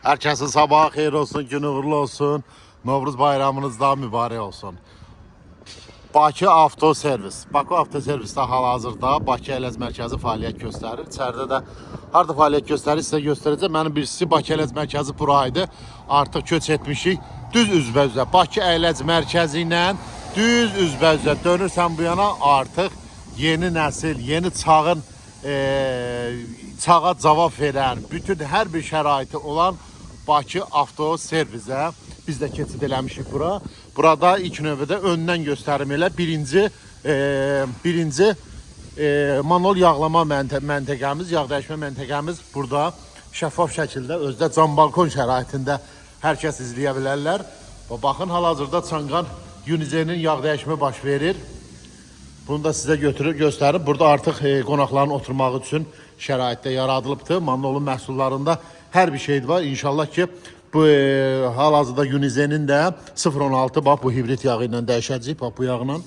Herkesin sabahı xeyir olsun, günü uğurlu olsun. Novruz bayramınız da mübarək olsun. Bakı Avtoservis. Bakı Avtoservisdə hal-hazırda Bakı Ələz Mərkəzi fəaliyyət göstərir. İçəridə də harada fəaliyyət göstərir sizə göstərəcəm. Mənim birisi Bakı Ələz Mərkəzi buraydı. Artıq köç etmişik. Düz üzbə-üzə Bakı Ələz Mərkəzi ilə düz üzbə-üzə dönürsən bu yana artıq yeni nəsil, yeni çağın çağa cavab verən, bütün hər bir şəraiti olan Bakı Avtoservisə biz də keçid eləmişik bura. Burada ilk növbədə öndən göstərim elə birinci manol yağlama məntəqəmiz, yağ dəyişmə məntəqəmiz burada şəffaf şəkildə özdə cam balkon şəraitində hər kəs izləyə bilərlər. Baxın, hal-hazırda Çanqan Unizenin yağ dəyişmə baş verir. Bunu da sizə göstərim. Burada artıq qonaqların oturmağı üçün şəraitdə yaradılıbdır. Manolun məhsullarında hər bir şey var. İnşallah ki bu hal-hazırda Unizenin də 0.16 bax bu hibrit yağı ilə dəyişəcəyik. Bax bu yağla.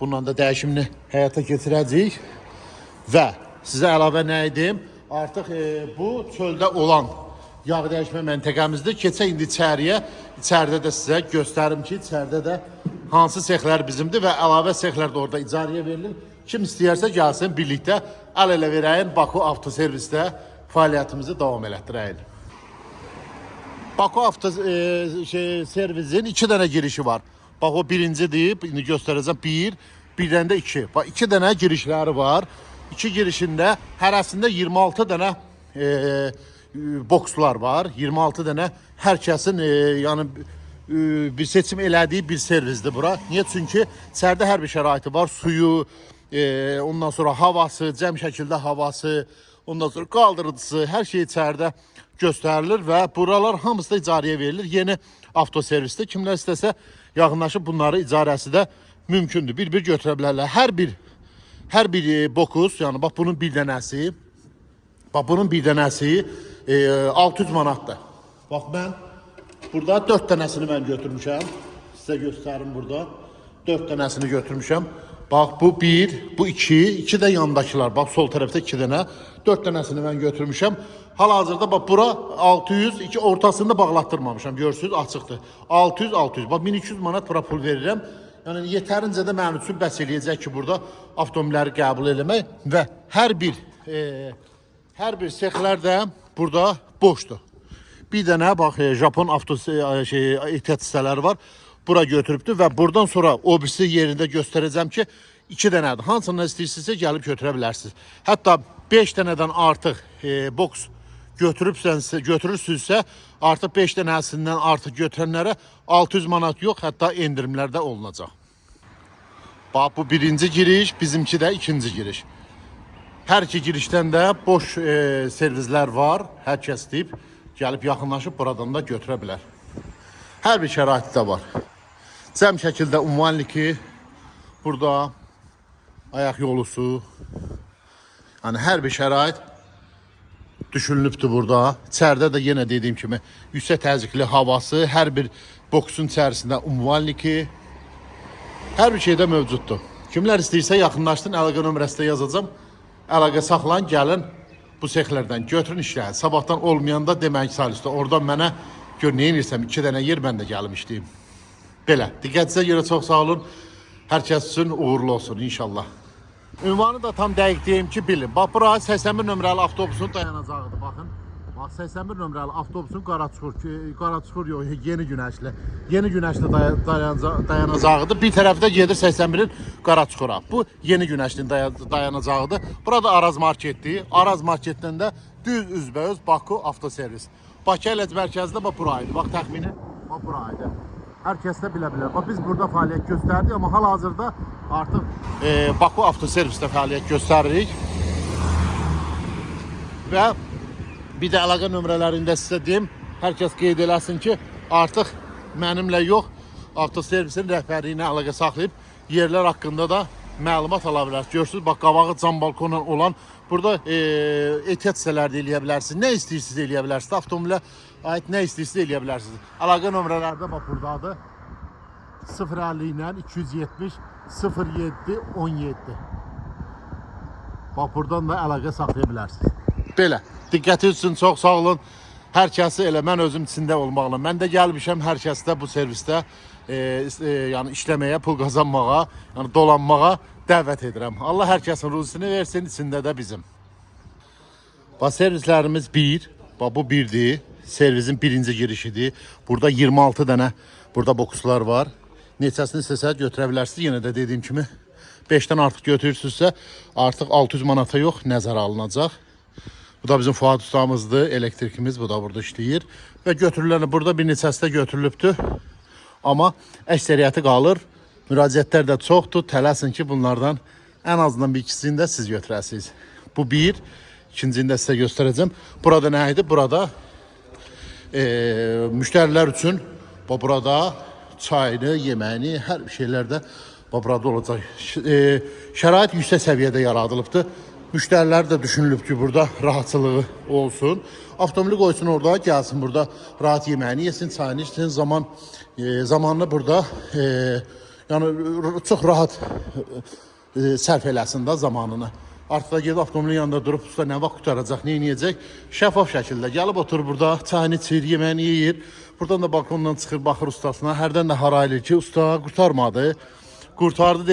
Bununla da dəyişimini həyata keçirəcəyik. Və sizə əlavə nə edim? Artıq bu çöldə olan yağ dəyişmə məntəqəmizdir. Keçək indi içəriyə. İçəridə də sizə göstərim ki, içəridə də hansı sexlər bizimdir və əlavə sexlər də orada icarəyə verilir. Kim istəyərsə gəlsin, birlikdə əl elə verəyin Bakı Avtoservisdə fəaliyyətimizi davam elətdirəyin. Bakı Avtoservisin 2 dənə girişi var. Bax o birincidir, indi göstərəcəm. Bir dənə də 2. Bax 2 dənə girişləri var. 2 girişində hərəsində 26 dənə bokslar var. 26 dənə hər kəsin yəni bir seçim elədiyi bir servisdir bura. Niyə? Çünki içəridə hər bir şəraiti var. Suyu, ondan sonra havası, cəm şəkildə havası, ondan sonra qaldırıcısı, hər şey içəridə göstərilir və buralar hamısı da icarəyə verilir. Yeni avtoservisdə kimlər istəsə yaxınlaşıb bunları icarəsi də mümkündür. Bir-bir götürə bilərlər. Hər bir bokus, yəni bax bunun bir dənəsi, bax bunun bir dənəsi 600 manatdır. Bax mən burada 4 dənəsini mən götürmüşəm. Sizə göstərim burada. 4 dənəsini götürmüşəm. Bax bu 1, bu 2, 2 də yandakılar. Bax sol tərəfdə 2 dənə. 4 dənəsini mən götürmüşəm. Hal-hazırda bax bura 600, iki ortasını da bağlatdırmamışam. Görürsünüz, açıqdır. 600. Bax 1200 manat bura pul verirəm. Yəni yetərincə də mənim üçün bəs eləyəcək ki, burada avtomobilləri qəbul eləmək və hər bir sexlər də burada boşdur. Bir dənə bax Japon ehtiyat hissələri var. Bura götürübdür və buradan sonra o birisi yerində göstərəcəm ki, 2 dənədir. Hansından istəyirsinizsə gəlib götürə bilərsiniz. Hətta 5 dənədən artıq boks götürürsünüzsə, artıq 5 dənəsindən artıq götürənlərə 600 manat yox, hətta endirimlər də olunacaq. Bax bu birinci giriş, bizimki də ikinci giriş. Hər iki girişdən də boş servislər var. Hər kəs deyib, gəlib yaxınlaşıb buradan da götürə bilər. Hər bir şəraiti də var. Cəm şəkildə ünvanliki, burada ayaq yolusu, yəni hər bir şərait düşünülübdür burada. İçəridə də yenə dediyim kimi yüksək təzyiqli havası, hər bir boksun içərisində ünvanliki, hər bir şeydə mövcuddur. Kimlər istəyirsə yaxınlaşdın, əlaqə nömrəsi də yazacağım. Əlaqə saxlayın, gəlin bu sexlərdən götürün işləyin. Sabahdan olmayanda demək salüstə. Oradan mənə gör nə edirsəm, 2 dənə yer mən də gəlim işləyim. Belə, diqqətinizə görə çox sağ olun. Hər kəs üçün uğurlu olsun inşallah. Ünvanı da tam dəqiq deyim ki, bilin. Bax, bura 81 nömrəli avtobusun dayanacağıdır, baxın. Bax, 81 nömrəli avtobusun Qaraçuxur yox, Yeni Günəşli dayanacağıdır. Bir tərəfdə gedir 81-in Qaraçuxura. Bu Yeni Günəşlinin dayanacağıdır. Burada Araz marketdir. Araz marketdən də düz üzbəüz Bakı Avtoservis. Bakı Ələz mərkəzində bax buraydı. Bax təxmini bax buraydı. Hər kəs də bilə bilər. Bax biz burada fəaliyyət göstərdik, amma hal-hazırda artıq Bakı Avtoservisdə fəaliyyət göstəririk. Və bir də əlaqə nömrələrində sizə deyim, hər kəs qeyd eləsin ki, artıq mənimlə yox, avtoservisin rəhbərliyi ilə əlaqə saxlayıb yerlər haqqında da məlumat ala bilərsiniz. Görürsünüz, bax qavağı cam balkonla olan burada ehtiyat hissələri də eləyə bilərsiniz. Nə istəyirsiniz eləyə bilərsiniz. Avtomobilə aid nə istəyirsiniz eləyə bilərsiniz. Əlaqə nömrələri də bax buradadır. 050 ilə 270 07 17. Bax buradan da əlaqə saxlaya bilərsiniz. Belə. Diqqətiniz üçün çox sağ olun. Hər kəsi elə mən özüm içində olmaqla. Mən də gəlmişəm hər kəsdə bu servisdə yəni işləməyə, pul qazanmağa, yəni dolanmağa dəvət edirəm. Allah hər kəsin ruzisini versin, içində də bizim. Bax servislərimiz 1. Bax bu 1-dir. Servisin birinci girişidir. Burada 26 dənə burada bokslar var. Neçəsini istəsəz götürə bilərsiniz. Yenə də dediyim kimi 5-dən artıq götürürsünüzsə artıq 600 manata yox, nəzərə alınacaq. Bu da bizim Fuad ustamızdır, elektrikimiz, bu da burada işləyir. Və götürüləni burada bir neçəsi də götürülübdür. Amma əksəriyyəti qalır. Müraciətlər də çoxdur. Tələsin ki, bunlardan ən azından bir ikisini də siz götürəsiniz. Bu 1. İkincini də sizə göstərəcəm. Burada nə idi? Burada müştərilər üçün burada çayını, yeməyini, hər şeylərdə burada olacaq. Şərait yüksək səviyyədə yaradılıbdır. Müştərilər də düşünülüb ki, burada rahatçılığı olsun. Avtomobili qoysun orada, gəlsin burada rahat yeməyini yesin, çayını içsin, zamanını burada yəni çox rahat sərf eləsin də zamanını. Artıq da gedib avtomobilin yanında durub usta nə vaxt qutaracaq, nə edəcək? Şəffaf şəkildə gəlib oturur burada, çayını içir, yeməyini yeyir. Buradan da balkondan çıxır, baxır ustasına. Hərdən də harayılır ki, usta qurtarmadı. Qurtardı deyir.